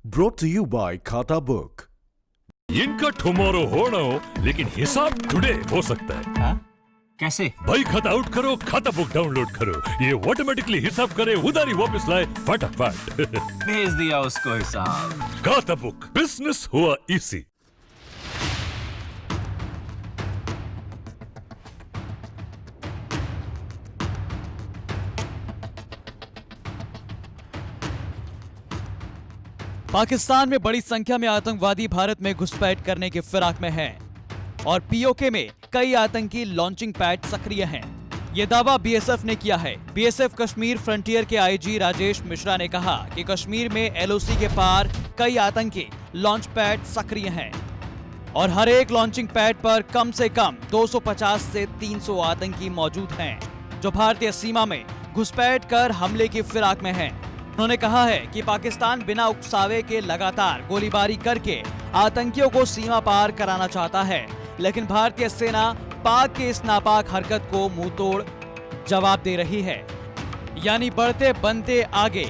Brought to you by खाता book. इनका tomorrow होना हो लेकिन हिसाब टुडे हो सकता है। हाँ? कैसे? भाई खाता आउट करो, खाता बुक डाउनलोड करो, ये ऑटोमेटिकली हिसाब करे, उधारी वापस लाए फटाफट। भेज दिया उसको हिसाब। खाता बुक, बिजनेस हुआ इजी। पाकिस्तान में बड़ी संख्या में आतंकवादी भारत में घुसपैठ करने की फिराक में हैं और पीओके में कई आतंकी लॉन्चिंग पैड सक्रिय हैं। ये दावा बीएसएफ ने किया है। बीएसएफ कश्मीर फ्रंटियर के आईजी राजेश मिश्रा ने कहा कि कश्मीर में एलओसी के पार कई आतंकी लॉन्च पैड सक्रिय हैं और हर एक लॉन्चिंग पैड पर कम से कम 250 से 300 आतंकी मौजूद हैं जो भारतीय सीमा में घुसपैठ कर हमले की फिराक में हैं। उन्होंने कहा है कि पाकिस्तान बिना उकसावे के लगातार गोलीबारी करके आतंकियों को सीमा पार कराना चाहता है, लेकिन भारतीय सेना पाक के इस नापाक हरकत को मुंहतोड़ जवाब दे रही है। यानी बढ़ते बनते आगे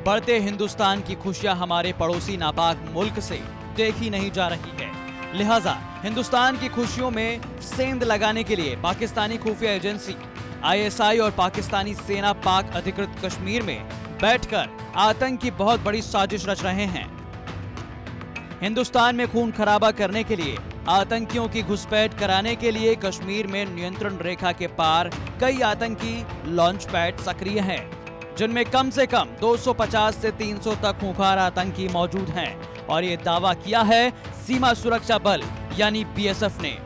बढ़ते हिंदुस्तान की खुशियां हमारे पड़ोसी नापाक मुल्क से देखी नहीं जा रही है। लिहाजा हिंदुस्तान की खुशियों में सेंध लगाने के लिए पाकिस्तानी खुफिया एजेंसी आईएसआई और पाकिस्तानी सेना पाक अधिकृत कश्मीर में बैठकर आतंक की बहुत बड़ी साजिश रच रहे हैं। हिंदुस्तान में खून खराबा करने के लिए, आतंकियों की घुसपैठ कराने के लिए कश्मीर में नियंत्रण रेखा के पार कई आतंकी लॉन्च पैड सक्रिय हैं, जिनमें कम से कम 250 से 300 तक खूंखार आतंकी मौजूद हैं और ये दावा किया है सीमा सुरक्षा बल यानी बीएसएफ ने।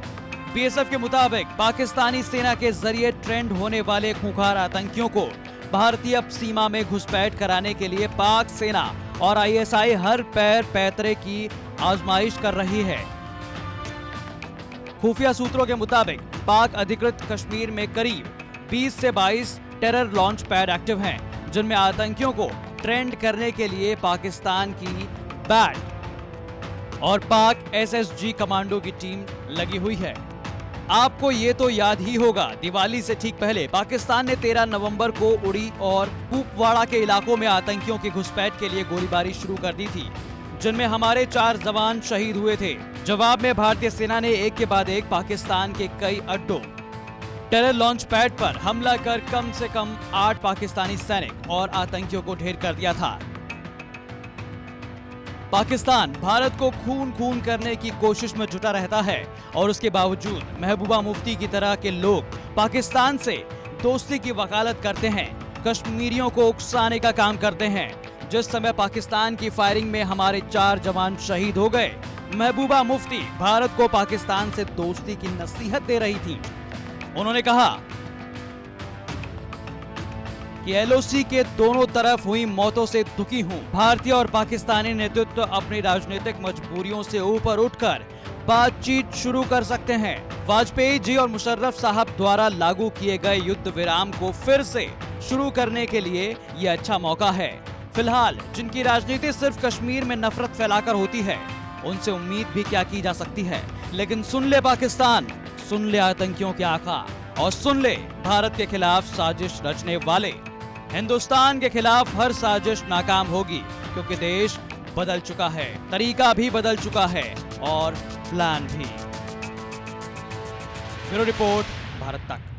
बीएसएफ के मुताबिक पाकिस्तानी सेना के जरिए ट्रेंड होने वाले खूंखार आतंकियों को भारतीय सीमा में घुसपैठ कराने के लिए पाक सेना और आईएसआई हर पैर पैतरे की आजमाइश कर रही है। खुफिया सूत्रों के मुताबिक पाक अधिकृत कश्मीर में करीब 20 से 22 टेरर लॉन्च पैड एक्टिव हैं, जिनमें आतंकियों को ट्रेंड करने के लिए पाकिस्तान की बैट और पाक एसएसजी कमांडो की टीम लगी हुई है। आपको ये तो याद ही होगा, दिवाली से ठीक पहले पाकिस्तान ने 13 नवंबर को उड़ी और कुपवाड़ा के इलाकों में आतंकियों की घुसपैठ के लिए गोलीबारी शुरू कर दी थी, जिनमें हमारे 4 जवान शहीद हुए थे। जवाब में भारतीय सेना ने एक के बाद एक पाकिस्तान के कई अड्डों टेरर लॉन्च पैड पर हमला कर कम से कम 8 पाकिस्तानी सैनिक और आतंकियों को ढेर कर दिया था। पाकिस्तान भारत को खून खून करने की कोशिश में जुटा रहता है और उसके बावजूद महबूबा मुफ्ती की तरह के लोग पाकिस्तान से दोस्ती की वकालत करते हैं, कश्मीरियों को उकसाने का काम करते हैं। जिस समय पाकिस्तान की फायरिंग में हमारे 4 जवान शहीद हो गए, महबूबा मुफ्ती भारत को पाकिस्तान से दोस्ती की नसीहत दे रही थी। उन्होंने कहा कि एलओसी के दोनों तरफ हुई मौतों से दुखी हूं। भारतीय और पाकिस्तानी नेतृत्व अपनी राजनीतिक मजबूरियों से ऊपर उठकर बातचीत शुरू कर सकते हैं। वाजपेयी जी और मुशर्रफ साहब द्वारा लागू किए गए युद्ध विराम को फिर से शुरू करने के लिए ये अच्छा मौका है। फिलहाल जिनकी राजनीति सिर्फ कश्मीर में नफरत फैलाकर होती है, उनसे उम्मीद भी क्या की जा सकती है। लेकिन सुन ले पाकिस्तान, सुन ले आतंकियों के आका और सुन ले भारत के खिलाफ साजिश रचने वाले। हिंदुस्तान के खिलाफ हर साजिश नाकाम होगी, क्योंकि देश बदल चुका है, तरीका भी बदल चुका है और प्लान भी। ब्यूरो रिपोर्ट, भारत तक।